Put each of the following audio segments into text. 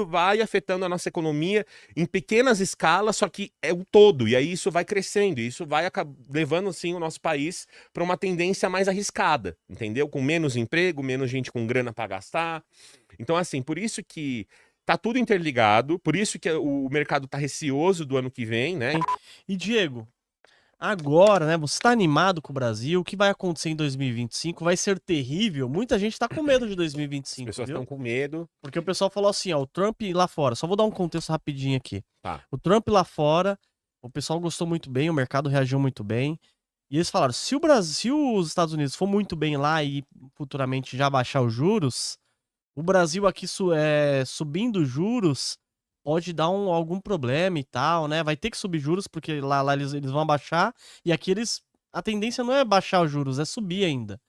tudo vai afetando a nossa economia em pequenas escalas, só que é o todo. E aí isso vai crescendo, e isso vai levando, assim, o nosso país para uma tendência mais arriscada, entendeu? Com menos emprego, menos gente com grana para gastar. Então, assim, por isso que tá tudo interligado, por isso que o mercado tá receoso do ano que vem, né? E Diego, agora, né, você tá animado com o Brasil, o que vai acontecer em 2025 vai ser terrível. Muita gente tá com medo de As 2025, pessoas viu? estão com medo. Porque o pessoal falou assim, ó, o Trump lá fora, só vou dar um contexto rapidinho aqui. Tá. O Trump lá fora, o pessoal gostou muito bem, o mercado reagiu muito bem. E eles falaram, se o Brasil, se os Estados Unidos for muito bem lá e futuramente já baixar os juros, o Brasil aqui subindo os juros pode dar algum problema e tal, né? Vai ter que subir juros porque lá eles vão abaixar e aqui a tendência não é baixar os juros, é subir ainda.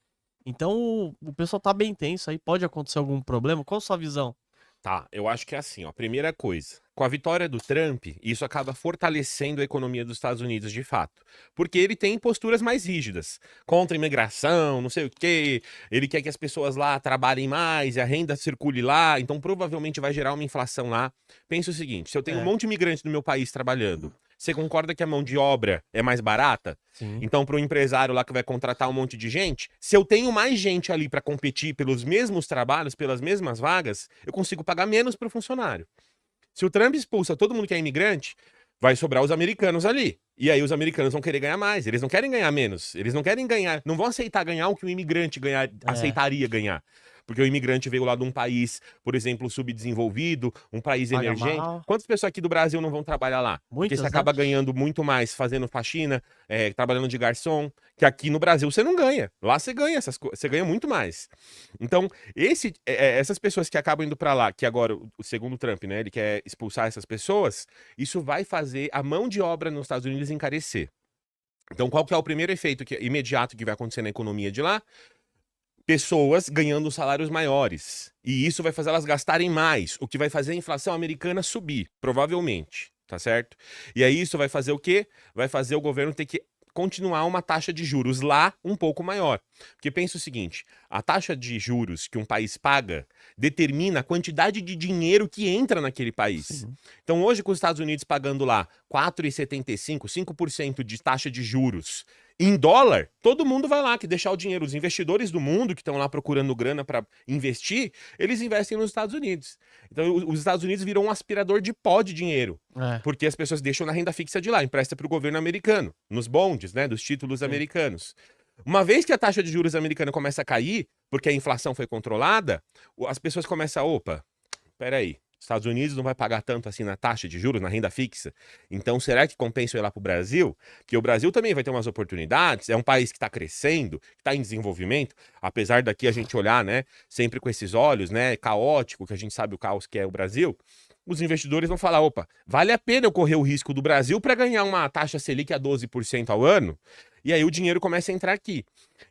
Então o pessoal tá bem tenso aí, pode acontecer algum problema? Qual a sua visão? Tá, eu acho que é assim, ó. Primeira coisa, com a vitória do Trump, isso acaba fortalecendo a economia dos Estados Unidos de fato. Porque ele tem posturas mais rígidas, contra a imigração, não sei o quê. Ele quer que as pessoas lá trabalhem mais, a renda circule lá, então provavelmente vai gerar uma inflação lá. Pensa o seguinte, se eu tenho um monte de imigrante no meu país trabalhando, você concorda que a mão de obra é mais barata? Sim. Então, para o empresário lá que vai contratar um monte de gente, se eu tenho mais gente ali para competir pelos mesmos trabalhos, pelas mesmas vagas, eu consigo pagar menos para o funcionário. Se o Trump expulsa todo mundo que é imigrante, vai sobrar os americanos ali. E aí os americanos vão querer ganhar mais. Eles não querem ganhar menos. Eles não querem ganhar, não vão aceitar ganhar o que o imigrante aceitaria ganhar. Porque o imigrante veio lá de um país, por exemplo, subdesenvolvido, um país Paga emergente. mal. Quantas pessoas aqui do Brasil não vão trabalhar lá? Porque Muitas, você né? acaba ganhando muito mais fazendo faxina, trabalhando de garçom, que aqui no Brasil você não ganha. Lá você ganha você ganha muito mais. Então, essas pessoas que acabam indo para lá, que agora, segundo o Trump, né, ele quer expulsar essas pessoas, isso vai fazer a mão de obra nos Estados Unidos encarecer. Então, qual que é o primeiro efeito imediato que vai acontecer na economia de lá? Pessoas ganhando salários maiores. E isso vai fazer elas gastarem mais, o que vai fazer a inflação americana subir, provavelmente, tá certo? E aí isso vai fazer o quê? Vai fazer o governo ter que continuar uma taxa de juros lá um pouco maior. Porque pensa o seguinte, a taxa de juros que um país paga determina a quantidade de dinheiro que entra naquele país. Sim. Então hoje com os Estados Unidos pagando lá 4,75, 5% de taxa de juros em dólar, todo mundo vai lá que deixar o dinheiro. Os investidores do mundo que estão lá procurando grana para investir, eles investem nos Estados Unidos. Então os Estados Unidos viram um aspirador de pó de dinheiro. Porque as pessoas deixam na renda fixa de lá, empresta para o governo americano, nos bondes, né, dos títulos americanos. Uma vez que a taxa de juros americana começa a cair, porque a inflação foi controlada, as pessoas começam a, opa, peraí, Estados Unidos não vai pagar tanto assim na taxa de juros, na renda fixa. Então, será que compensa eu ir lá para o Brasil? Porque o Brasil também vai ter umas oportunidades, é um país que está crescendo, que está em desenvolvimento, apesar daqui a gente olhar, né, sempre com esses olhos, né, caótico, que a gente sabe o caos que é o Brasil. Os investidores vão falar, opa, vale a pena eu correr o risco do Brasil para ganhar uma taxa Selic a 12% ao ano? E aí o dinheiro começa a entrar aqui.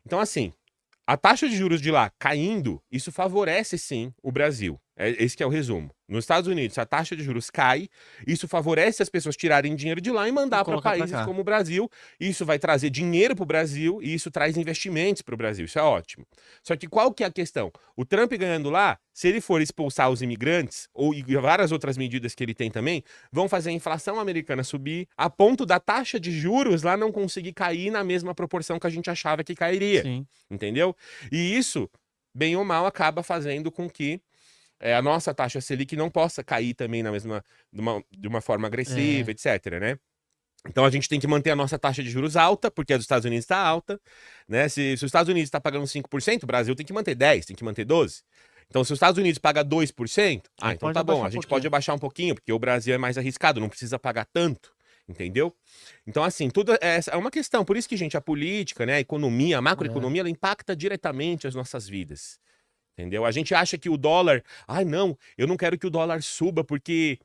Então, assim, a taxa de juros de lá caindo, isso favorece sim o Brasil. Esse que é o resumo. Nos Estados Unidos, se a taxa de juros cai, isso favorece as pessoas tirarem dinheiro de lá e mandar para países como o Brasil. Isso vai trazer dinheiro para o Brasil e isso traz investimentos para o Brasil. Isso é ótimo. Só que qual que é a questão? O Trump ganhando lá, se ele for expulsar os imigrantes, e várias outras medidas que ele tem também, vão fazer a inflação americana subir a ponto da taxa de juros lá não conseguir cair na mesma proporção que a gente achava que cairia. Sim. Entendeu? E isso, bem ou mal, acaba fazendo com que a nossa taxa Selic não possa cair também de uma forma agressiva, etc, né? Então a gente tem que manter a nossa taxa de juros alta, porque a dos Estados Unidos está alta, né? Se os Estados Unidos está pagando 5%, o Brasil tem que manter 10%, tem que manter 12%. Então se os Estados Unidos paga 2%, então tá bom, a gente pode abaixar um pouquinho, porque o Brasil é mais arriscado, não precisa pagar tanto. Entendeu? Então, assim, tudo é uma questão. Por isso que, gente, a política, né, a economia, a macroeconomia, ela impacta diretamente as nossas vidas. Entendeu? A gente acha que o dólar... Ai, não, eu não quero que o dólar suba porque...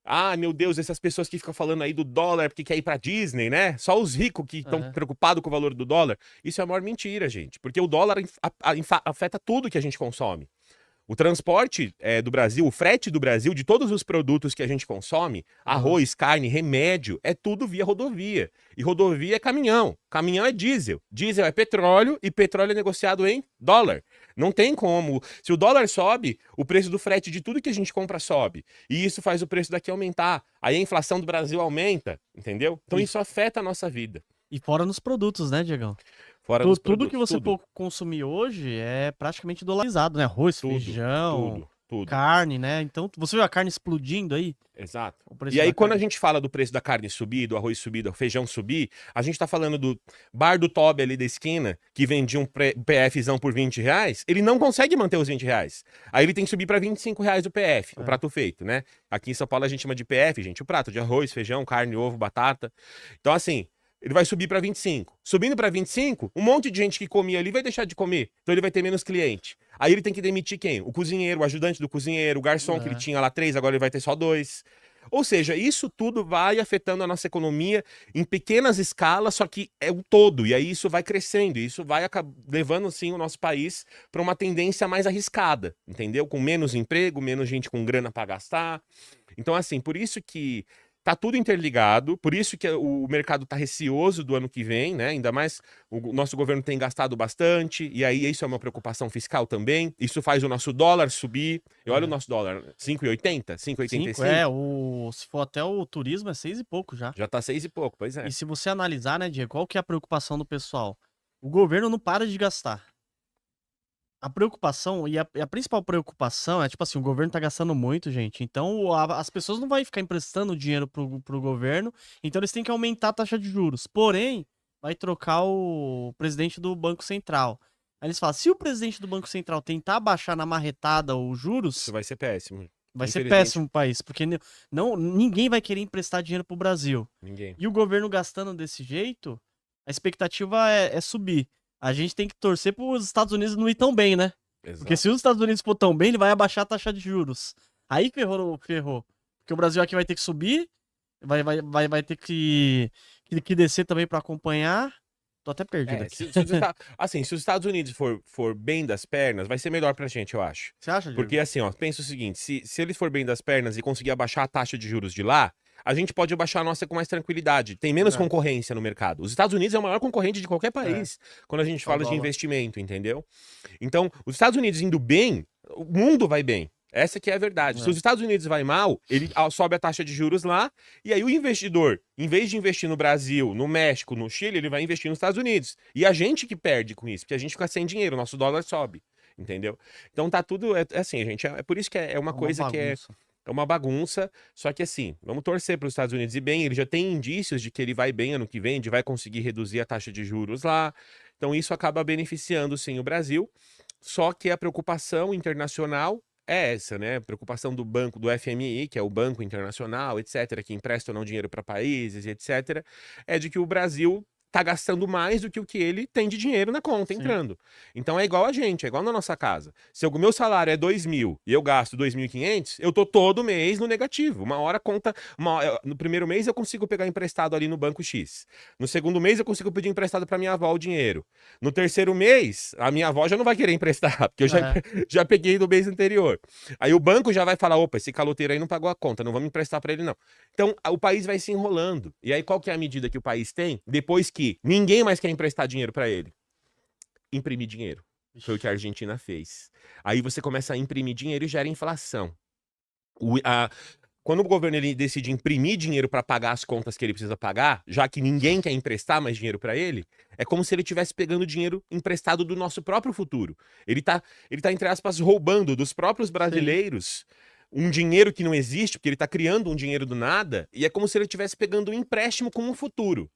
Ah, meu Deus, essas pessoas que ficam falando aí do dólar porque quer ir pra Disney, né? Só os ricos que estão preocupados com o valor do dólar. Isso é a maior mentira, gente. Porque o dólar afeta tudo que a gente consome. O transporte do Brasil, o frete do Brasil, de todos os produtos que a gente consome, arroz, carne, remédio, é tudo via rodovia. E rodovia é caminhão. Caminhão é diesel. Diesel é petróleo e petróleo é negociado em dólar. Não tem como. Se o dólar sobe, o preço do frete de tudo que a gente compra sobe. E isso faz o preço daqui aumentar. Aí a inflação do Brasil aumenta, entendeu? Então E, isso afeta a nossa vida. e fora nos produtos, né, Diegão? Fora dos Tudo que produtos, você tudo. for consumir hoje é praticamente dolarizado, né? Arroz, Tudo, feijão, tudo. carne, né? Então, você viu a carne explodindo aí? Exato. O preço E aí, da quando a carne. gente fala do preço da carne subir, do arroz subir, do feijão subir, a gente tá falando do bar do Toby ali da esquina, que vendia um PFzão por R$ 20, ele não consegue manter os R$ 20. Aí ele tem que subir pra R$ 25 o PF, o É. prato feito, né? Aqui em São Paulo a gente chama de PF, gente, o prato de arroz, feijão, carne, ovo, batata. Então, assim, ele vai subir pra 25. Subindo pra 25, um monte de gente que comia ali vai deixar de comer. Então ele vai ter menos cliente. Aí ele tem que demitir quem? O cozinheiro, o ajudante do cozinheiro, o garçom, que ele É. tinha lá 3, agora ele vai ter só 2. Ou seja, isso tudo vai afetando a nossa economia em pequenas escalas, só que é o todo. E aí isso vai crescendo, e isso vai levando assim o nosso país para uma tendência mais arriscada, entendeu? Com menos emprego, menos gente com grana para gastar. Então, assim, por isso que tá tudo interligado, por isso que o mercado tá receoso do ano que vem, né? Ainda mais o nosso governo tem gastado bastante, e aí isso é uma preocupação fiscal também. Isso faz o nosso dólar subir. E olha o nosso dólar, 5,80, 5, 5,85. se for até o turismo é 6 e pouco já. Já tá 6 e pouco, pois é. E se você analisar, né, Diego, qual que é a preocupação do pessoal? O governo não para de gastar. A preocupação, e a principal preocupação é, tipo assim, o governo tá gastando muito, gente. Então, as pessoas não vão ficar emprestando dinheiro pro governo, então eles têm que aumentar a taxa de juros. Porém, vai trocar o presidente do Banco Central. Aí eles falam, se o presidente do Banco Central tentar baixar na marretada os juros, Isso vai ser péssimo. vai ser Infelizmente, péssimo o país, porque ninguém vai querer emprestar dinheiro pro Brasil. ninguém. E o governo gastando desse jeito, a expectativa é subir. A gente tem que torcer para os Estados Unidos não ir tão bem, né? Exato. Porque se os Estados Unidos for tão bem, ele vai abaixar a taxa de juros. Aí ferrou. Porque o Brasil aqui vai ter que subir, vai ter que descer também para acompanhar. Tô até perdido aqui. Assim, se os Estados Unidos for bem das pernas, vai ser melhor pra gente, eu acho. Você acha, Diego? Porque assim, ó, pensa o seguinte, se eles for bem das pernas e conseguir abaixar a taxa de juros de lá, a gente pode abaixar a nossa com mais tranquilidade. Tem menos É. concorrência no mercado. Os Estados Unidos é o maior concorrente de qualquer país quando a gente Só fala de dólar. investimento, entendeu? Então, os Estados Unidos indo bem, o mundo vai bem. Essa que é a verdade. É. Se os Estados Unidos vai mal, ele sobe a taxa de juros lá, e aí o investidor, em vez de investir no Brasil, no México, no Chile, ele vai investir nos Estados Unidos. E a gente que perde com isso, porque a gente fica sem dinheiro, o nosso dólar sobe, entendeu? Então tá tudo, assim, gente, é por isso que é uma coisa que é uma bagunça, só que assim, vamos torcer para os Estados Unidos ir bem, ele já tem indícios de que ele vai bem ano que vem, de vai conseguir reduzir a taxa de juros lá, então isso acaba beneficiando sim o Brasil, só que a preocupação internacional é essa, né? Preocupação do banco, do FMI, que é o Banco Internacional, etc., que empresta ou não dinheiro para países, etc., é de que o Brasil tá gastando mais do que o que ele tem de dinheiro na conta entrando. Então é igual a gente, é igual na nossa casa. Se o meu salário é 2.000 e eu gasto 2.500, eu tô todo mês no negativo. Uma hora conta, no primeiro mês eu consigo pegar emprestado ali no banco X. No segundo mês eu consigo pedir emprestado para minha avó o dinheiro. No terceiro mês, a minha avó já não vai querer emprestar, porque eu já peguei do mês anterior. Aí o banco já vai falar, opa, esse caloteiro aí não pagou a conta, não vamos emprestar para ele não. Então o país vai se enrolando. E aí qual que é a medida que o país tem? Depois que ninguém mais quer emprestar dinheiro para ele. Imprimir dinheiro. Foi o que a Argentina fez. Aí você começa a imprimir dinheiro e gera inflação. Quando o governo ele decide imprimir dinheiro para pagar as contas que ele precisa pagar, já que ninguém quer emprestar mais dinheiro para ele, é como se ele estivesse pegando dinheiro emprestado do nosso próprio futuro. Ele tá entre aspas, roubando dos próprios brasileiros um dinheiro que não existe, porque ele tá criando um dinheiro do nada, e é como se ele estivesse pegando um empréstimo com um futuro.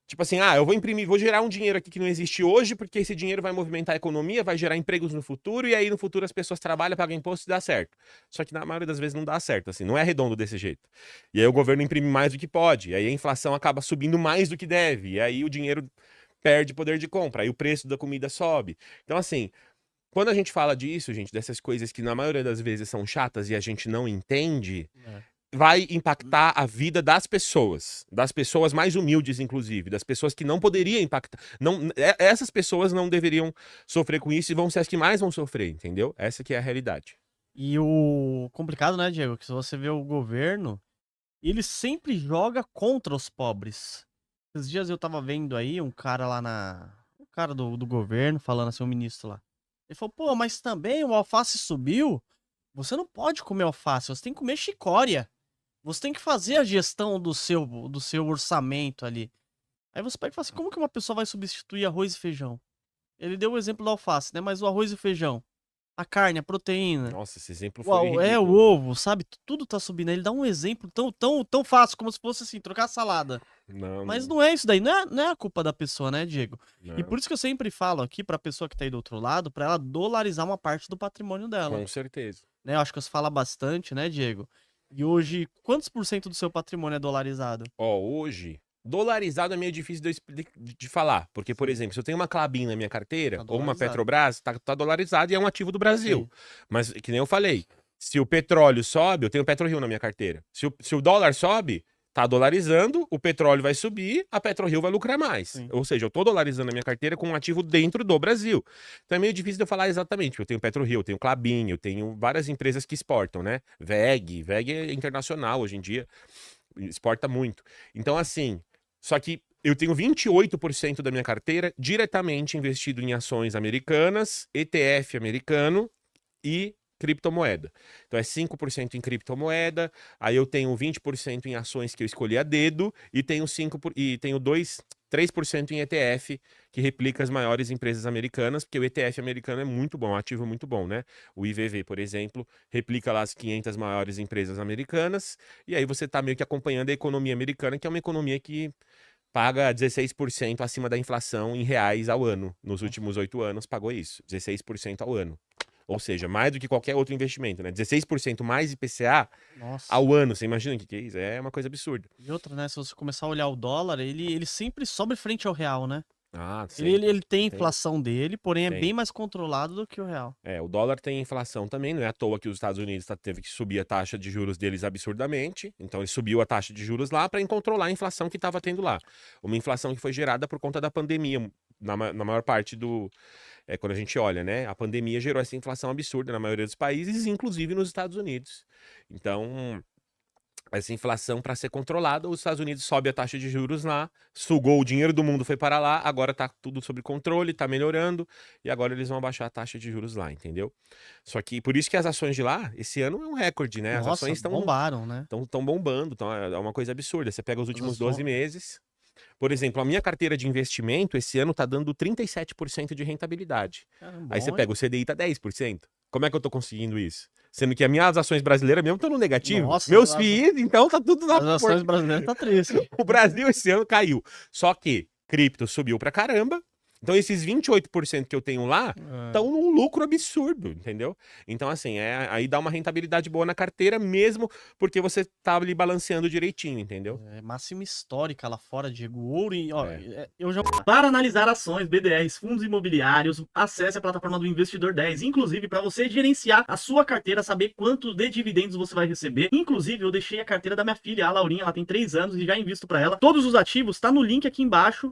Tipo assim, eu vou imprimir, vou gerar um dinheiro aqui que não existe hoje, porque esse dinheiro vai movimentar a economia, vai gerar empregos no futuro, e aí no futuro as pessoas trabalham, pagam imposto e dá certo. Só que na maioria das vezes não dá certo, assim, não é redondo desse jeito. E aí o governo imprime mais do que pode, e aí a inflação acaba subindo mais do que deve, e aí o dinheiro perde poder de compra, aí o preço da comida sobe. Então, assim, quando a gente fala disso, gente, dessas coisas que na maioria das vezes são chatas e a gente não entende, vai impactar a vida das pessoas mais humildes, inclusive, das pessoas que não poderiam impactar. Essas pessoas não deveriam sofrer com isso e vão ser as que mais vão sofrer, entendeu? Essa que é a realidade. E o complicado, né, Diego, que se você vê o governo, ele sempre joga contra os pobres. Esses dias eu tava vendo aí um cara lá o cara do governo falando assim, um ministro lá. Ele falou, pô, mas também o alface subiu. Você não pode comer alface, você tem que comer chicória. Você tem que fazer a gestão do seu orçamento ali. Aí você pega e fala assim, como que uma pessoa vai substituir arroz e feijão? Ele deu o exemplo do alface, né? Mas o arroz e o feijão, a carne, a proteína, Nossa, esse exemplo foi o ridículo. ovo, sabe? Tudo tá subindo. Ele dá um exemplo tão fácil, como se fosse assim, trocar salada. Não, Mas não é isso daí, não é a culpa da pessoa, né, Diego? E não, por isso que eu sempre falo aqui pra pessoa que tá aí do outro lado, pra ela dolarizar uma parte do patrimônio dela, com certeza. né? Eu acho que você fala bastante, né, Diego? E hoje, quantos por cento do seu patrimônio é dolarizado? Ó, hoje, dolarizado é meio difícil de falar. Porque, por Sim. exemplo, se eu tenho uma Klabin na minha carteira, Tá ou uma dolarizado. Petrobras, tá dolarizado e é um ativo do Brasil. Sim. Mas, que nem eu falei, se o petróleo sobe, eu tenho PetroRio na minha carteira. Se o dólar sobe, tá dolarizando, o petróleo vai subir, a PetroRio vai lucrar mais. Sim. Ou seja, eu tô dolarizando a minha carteira com um ativo dentro do Brasil. Então é meio difícil de eu falar exatamente. Eu tenho PetroRio, eu tenho Klabin, eu tenho várias empresas que exportam, né? VEG é internacional hoje em dia, exporta muito. Então, assim, só que eu tenho 28% da minha carteira diretamente investido em ações americanas, ETF americano e criptomoeda. Então é 5% em criptomoeda, aí eu tenho 20% em ações que eu escolhi a dedo e tenho 3% em ETF, que replica as maiores empresas americanas, porque o ETF americano é muito bom, é um ativo muito bom, né? O IVV, por exemplo, replica lá as 500 maiores empresas americanas, e aí você tá meio que acompanhando a economia americana, que é uma economia que paga 16% acima da inflação em reais ao ano. Nos últimos 8 anos pagou isso, 16% ao ano. Ou seja, mais do que qualquer outro investimento, né? 16% mais IPCA Nossa. ao ano. Você imagina o que é isso? É uma coisa absurda. E outra, né? Se você começar a olhar o dólar, ele sempre sobe frente ao real, né? Ah, Ele tem a Tem. inflação dele, porém é Tem. bem mais controlado do que o real. O dólar tem inflação também, não é à toa que os Estados Unidos teve que subir a taxa de juros deles absurdamente. Então ele subiu a taxa de juros lá para controlar a inflação que estava tendo lá. Uma inflação que foi gerada por conta da pandemia, na maior parte quando a gente olha, né? A pandemia gerou essa inflação absurda na maioria dos países, inclusive nos Estados Unidos. Então, essa inflação, para ser controlada, os Estados Unidos sobe a taxa de juros lá, sugou o dinheiro do mundo, foi para lá, agora tá tudo sob controle, tá melhorando, e agora eles vão abaixar a taxa de juros lá, entendeu? Só que por isso que as ações de lá, esse ano é um recorde, né? As Nossa, ações estão bombaram, né? bombando, então é uma coisa absurda. Você pega os últimos As 12 ações- meses, por exemplo, a minha carteira de investimento esse ano tá dando 37% de rentabilidade. Caramba, Aí você bom, pega hein? o CDI tá 10%. Como é que eu tô conseguindo isso? Sendo que as minhas ações brasileiras mesmo estão no negativo. Nossa, Meus FIIs, então tá tudo na as ações brasileiras tá triste. O Brasil esse ano caiu. Só que cripto subiu pra caramba. Então esses 28% que eu tenho lá estão num lucro absurdo, entendeu? Então assim, aí dá uma rentabilidade boa na carteira mesmo porque você tá ali balanceando direitinho, entendeu? É máxima histórica lá fora, Diego. Ouro e, ó, É. eu já Para analisar ações, BDRs, fundos imobiliários, acesse a plataforma do Investidor 10. Inclusive, para você gerenciar a sua carteira, saber quanto de dividendos você vai receber. Inclusive, eu deixei a carteira da minha filha, a Laurinha, ela tem 3 anos e já invisto para ela. Todos os ativos tá no link aqui embaixo.